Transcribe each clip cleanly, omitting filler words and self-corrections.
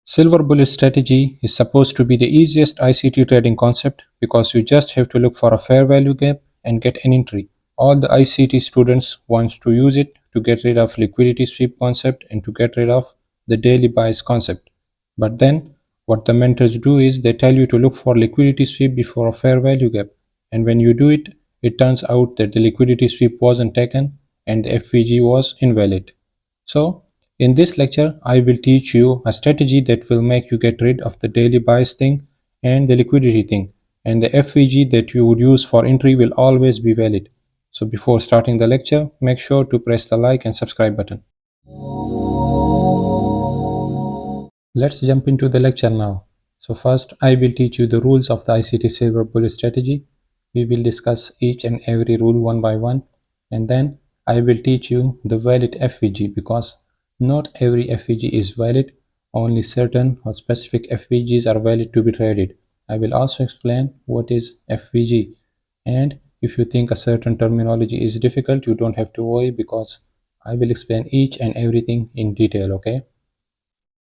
Silver bullet strategy is supposed to be the easiest ICT trading concept because you just have to look for a fair value gap and get an entry. All the ICT students want to use it to get rid of liquidity sweep concept and to get rid of the daily buys concept. But then what the mentors do is they tell you to look for liquidity sweep before a fair value gap. And when you do it, it turns out that the liquidity sweep wasn't taken and the FVG was invalid. So in this lecture, I will teach you a strategy that will make you get rid of the daily bias thing and the liquidity thing, and the FVG that you would use for entry will always be valid. So before starting the lecture, make sure to press the like and subscribe button. Let's jump into the lecture now. So first, I will teach you the rules of the ICT silver bullet strategy. We will discuss each and every rule one by one, and then I will teach you the valid FVG because not every FVG is valid, only certain or specific FVGs are valid to be traded. I will also explain what is FVG, and if you think a certain terminology is difficult, you don't have to worry because I will explain each and everything in detail, okay?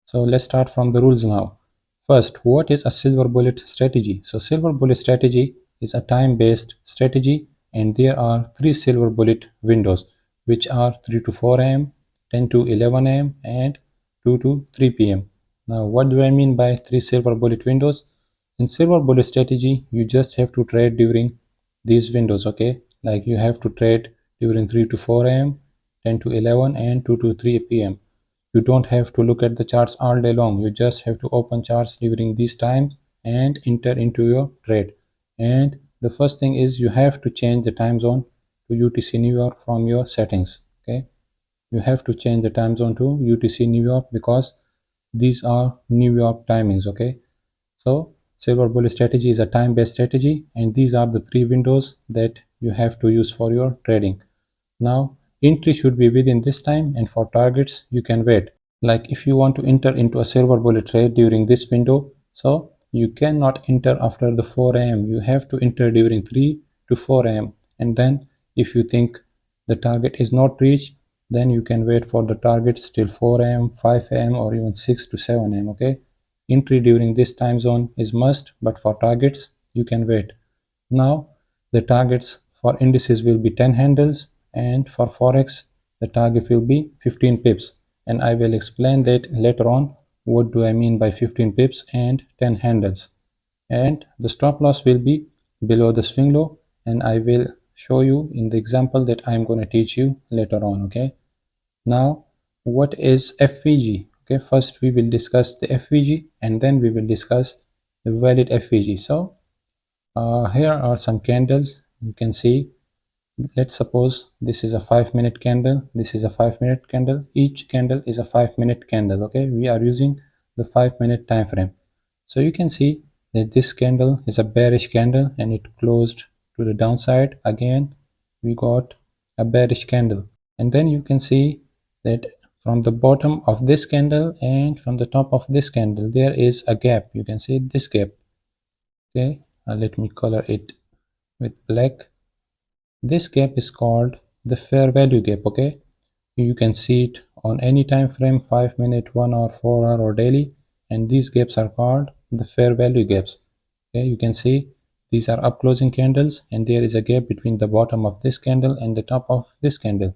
So let's start from the rules now. First, what is a silver bullet strategy? So silver bullet strategy is a time-based strategy and there are three silver bullet windows which are 3 to 4 am, 10 to 11 am and 2 to 3 pm. Now what do I mean by three silver bullet windows? In silver bullet strategy, you just have to trade during these windows, okay? Like you have to trade during 3 to 4 am, 10 to 11 and 2 to 3 pm. You don't have to look at the charts all day long. You just have to open charts during these times and enter into your trade. And the first thing is you have to change the time zone to UTC New York from your settings. Okay, you have to change the time zone to UTC New York because these are New York timings. Okay, so silver bullet strategy is a time-based strategy, and these are the three windows that you have to use for your trading. Now, entry should be within this time, and for targets, you can wait. Like if you want to enter into a silver bullet trade during this window, so you cannot enter after the 4 am. You have to enter during 3 to 4 am. And then if you think the target is not reached, then you can wait for the targets till 4 am, 5 am, or even 6 to 7 am. Okay. Entry during this time zone is must, but for targets, you can wait. Now, the targets for indices will be 10 handles and for Forex, the target will be 15 pips. And I will explain that later on. What do I mean by 15 pips and 10 handles? And the stop loss will be below the swing low, and I will show you in the example that I'm going to teach you later on. Okay. Now, what is FVG? Okay, first we will discuss the FVG and then we will discuss the valid FVG. So, here are some candles. You can see, let's suppose this is a 5-minute candle, this is a 5-minute candle, each candle is a 5-minute candle. Okay, we are using the 5-minute time frame. So you can see that this candle is a bearish candle and it closed to the downside. Again we got a bearish candle, and then you can see that from the bottom of this candle and from the top of this candle there is a gap. You can see this gap. Okay, let me color it with black. This gap is called the fair value gap. Okay, you can see it on any time frame, 5-minute, 1 hour, 4 hour or daily, and these gaps are called the fair value gaps. Okay, you can see these are up closing candles and there is a gap between the bottom of this candle and the top of this candle.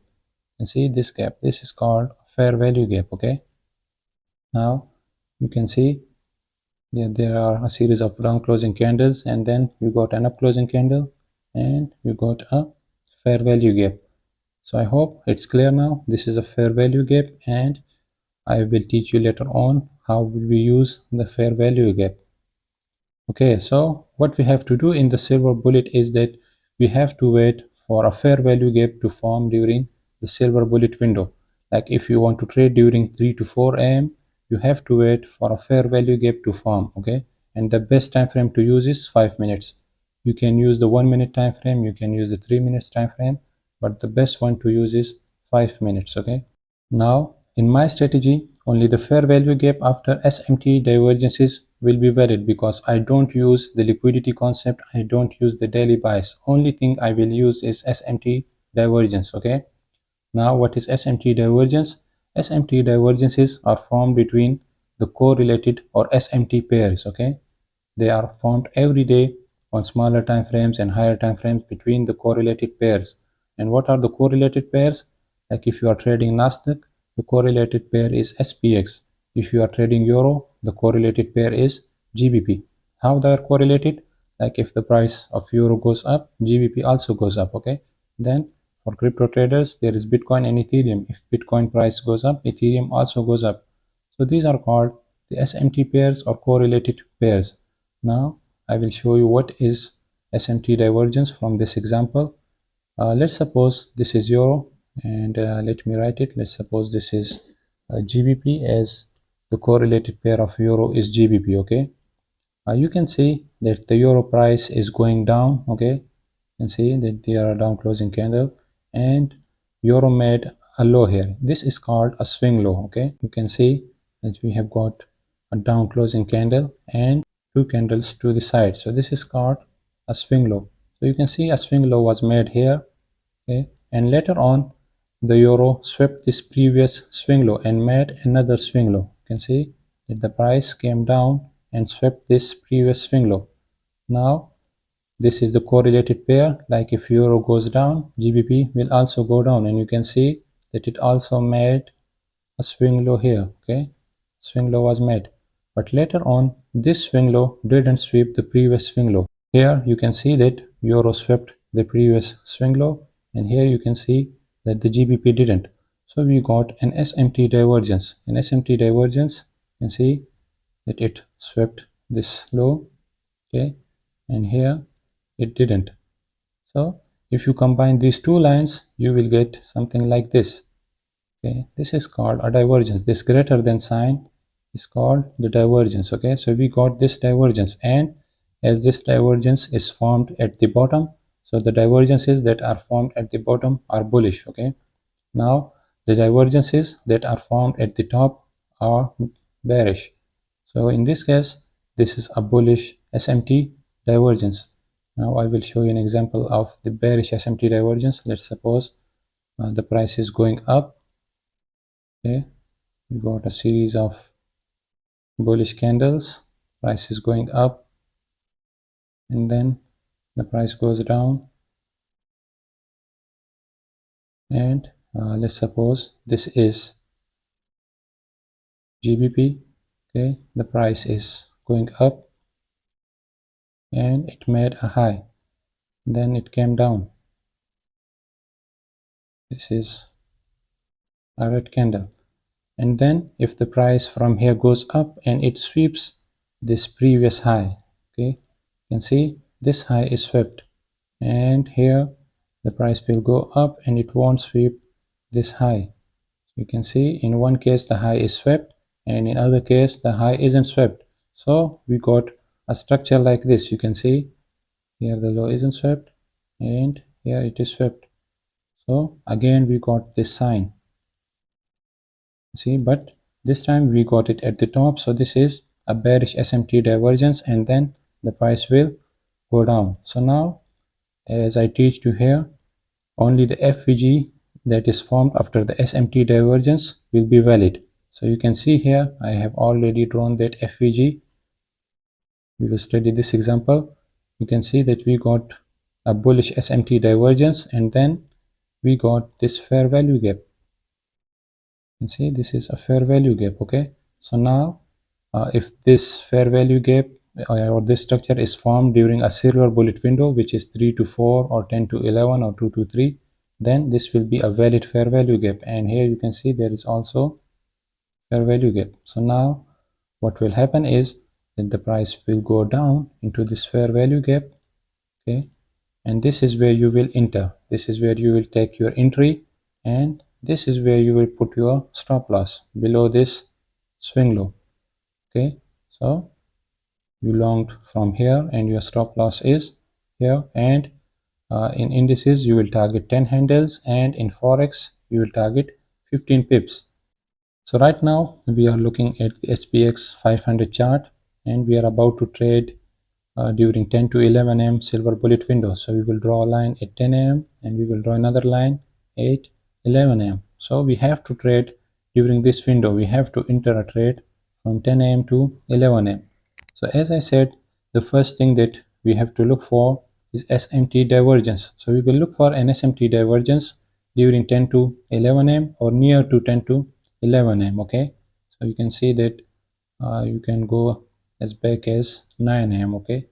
And see this gap, this is called fair value gap. Okay, now you can see there are a series of down closing candles and then you got an up closing candle and you got a fair value gap. So I hope it's clear now. This is a fair value gap and I will teach you later on how we use the fair value gap. Okay, so what we have to do in the silver bullet is that we have to wait for a fair value gap to form during the silver bullet window. Like if you want to trade during 3 to 4 am, you have to wait for a fair value gap to form. Okay, and the best time frame to use is 5 minutes. You can use the 1 minute time frame, you can use the 3 minutes time frame, but the best one to use is 5 minutes. Okay, now in my strategy only the fair value gap after SMT divergences will be valid because I don't use the liquidity concept, I don't use the daily bias. Only thing I will use is SMT divergence. Okay, now what is SMT divergence? SMT divergences are formed between the the correlated or SMT pairs. Okay, they are formed every day on smaller time frames and higher time frames between the correlated pairs. And what are the correlated pairs? Like if you are trading Nasdaq, the correlated pair is SPX. If you are trading Euro, the correlated pair is GBP. How they are correlated? Like if the price of Euro goes up, GBP also goes up. Okay. Then for crypto traders, there is Bitcoin and Ethereum. If Bitcoin price goes up, Ethereum also goes up. So these are called the SMT pairs or correlated pairs. Now I will show you what is SMT divergence from this example. Let's suppose this is Euro, and let me write it. Let's suppose this is GBP, as the correlated pair of Euro is GBP. Okay, you can see that the Euro price is going down. Okay, you can see that there are down closing candle, and Euro made a low here. This is called a swing low. Okay, you can see that we have got a down closing candle and two candles to the side. So this is called a swing low. So you can see a swing low was made here. Okay, and later on the Euro swept this previous swing low and made another swing low. You can see that the price came down and swept this previous swing low. Now this is the correlated pair. Like if Euro goes down, GBP will also go down, and you can see that it also made a swing low here. Okay, swing low was made, but later on this swing low didn't sweep the previous swing low. Here you can see that Euro swept the previous swing low, and here you can see that the GBP didn't. So we got an SMT divergence. In SMT divergence, you can see that it swept this low. Okay, and here it didn't. So if you combine these two lines, you will get something like this. Okay, this is called a divergence. This greater than sign is called the divergence. Okay, so we got this divergence, and as this divergence is formed at the bottom, so the divergences that are formed at the bottom are bullish. Okay, now the divergences that are formed at the top are bearish. So in this case, this is a bullish SMT divergence. Now I will show you an example of the bearish SMT divergence. Let's suppose the price is going up. Okay, we got a series of bullish candles. Price is going up, and then the price goes down. And let's suppose this is GBP. Okay, the price is going up, and it made a high. Then it came down. This is a red candle. And then if the price from here goes up and it sweeps this previous high, okay, you can see this high is swept, and here the price will go up and it won't sweep this high. You can see in one case the high is swept, and in other case the high isn't swept. So we got a structure like this. You can see here the low isn't swept, and here it is swept. So again we got this sign. See, but this time we got it at the top. So this is a bearish SMT divergence, and then the price will go down. So now, as I teach you here, only the FVG that is formed after the SMT divergence will be valid. So you can see here I have already drawn that FVG. We will study this example. You can see that we got a bullish SMT divergence, and then we got this fair value gap. You can see this is a fair value gap. Okay, so now if this fair value gap or this structure is formed during a silver bullet window, which is 3 to 4 or 10 to 11 or 2 to 3, then this will be a valid fair value gap. And here you can see there is also fair value gap. So now what will happen is that the price will go down into this fair value gap. Okay, and this is where you will enter. This is where you will take your entry, and this is where you will put your stop loss below this swing low. Okay, so you longed from here and your stop loss is here, and in indices you will target 10 handles, and in forex you will target 15 pips. So right now we are looking at the SPX 500 chart, and we are about to trade during 10 to 11 a.m. silver bullet window. So we will draw a line at 10 a.m. and we will draw another line at 11 a.m. So we have to trade during this window. We have to enter a trade from 10 a.m. to 11 a.m. So as I said, the first thing that we have to look for is SMT divergence. So we will look for an SMT divergence during 10 to 11 a.m. or near to 10 to 11 a.m. Okay, so you can see that you can go as back as 9 a.m. Okay,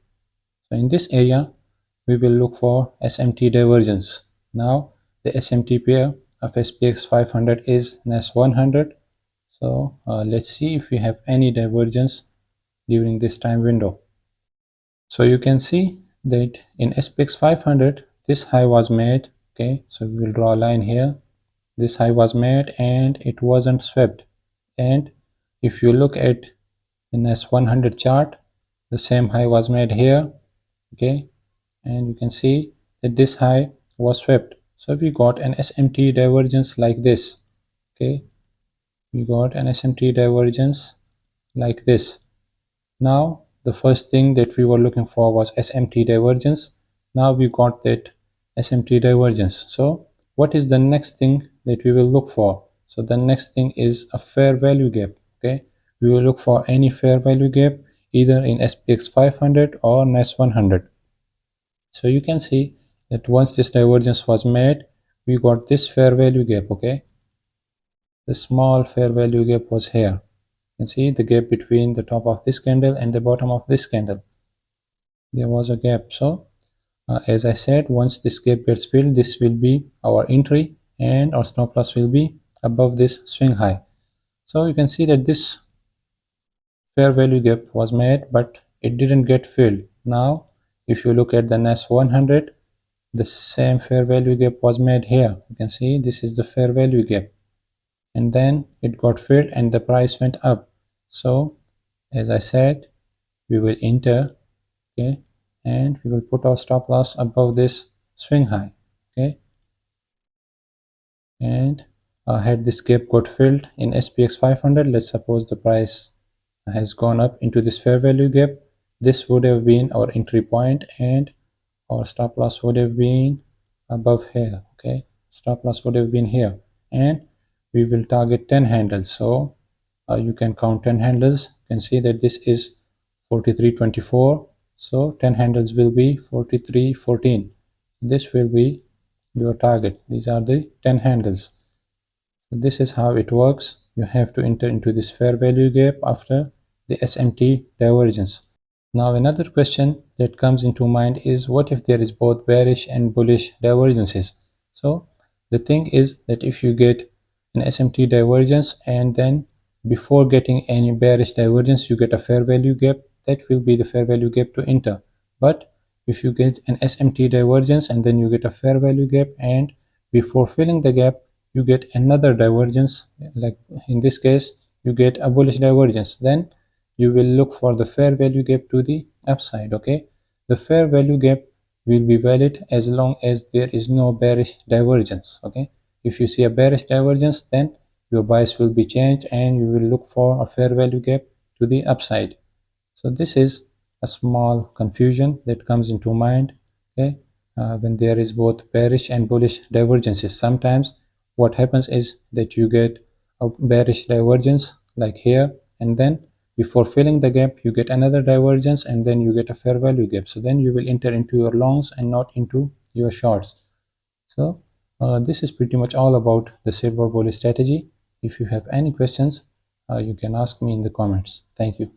so in this area we will look for SMT divergence. Now the SMT pair of SPX 500 is NAS 100. So let's see if we have any divergence during this time window. So you can see that in SPX 500 this high was made. Okay, so we will draw a line here. This high was made and it wasn't swept. And if you look at the NAS 100 chart, the same high was made here. Okay, and you can see that this high was swept. So we got an SMT divergence like this. Okay, we got an SMT divergence like this. Now the first thing that we were looking for was SMT divergence. Now we got that SMT divergence. So what is the next thing that we will look for? So the next thing is a fair value gap. Okay, we will look for any fair value gap either in SPX 500 or NAS 100. So you can see that once this divergence was made, we got this fair value gap. Okay, the small fair value gap was here. You can see the gap between the top of this candle and the bottom of this candle. There was a gap. So as I said, once this gap gets filled, this will be our entry and our stop loss will be above this swing high. So you can see that this fair value gap was made, but it didn't get filled. Now if you look at the NAS 100, the same fair value gap was made here. You can see this is the fair value gap, and then it got filled and the price went up. So as I said, we will enter. Okay, and we will put our stop loss above this swing high. Okay, and had this gap got filled in SPX 500, let's suppose the price has gone up into this fair value gap, this would have been our entry point and our stop loss would have been above here. Okay, stop loss would have been here, and we will target 10 handles. So you can count 10 handles. You can see that this is 43.24, so 10 handles will be 43.14. This will be your target. These are the 10 handles. So this is how it works. You have to enter into this fair value gap after the SMT divergence. Now another question that comes into mind is, what if there is both bearish and bullish divergences? So the thing is that if you get an SMT divergence and then before getting any bearish divergence you get a fair value gap, that will be the fair value gap to enter. But if you get an SMT divergence and then you get a fair value gap and before filling the gap you get another divergence, like in this case you get a bullish divergence, then you will look for the fair value gap to the upside. Okay, the fair value gap will be valid as long as there is no bearish divergence. Okay, if you see a bearish divergence, then your bias will be changed and you will look for a fair value gap to the upside. So this is a small confusion that comes into mind. Okay, when there is both bearish and bullish divergences, sometimes what happens is that you get a bearish divergence like here, and then before filling the gap you get another divergence and then you get a fair value gap. So then you will enter into your longs and not into your shorts. So this is pretty much all about the silver bullish strategy. If you have any questions, you can ask me in the comments. Thank you.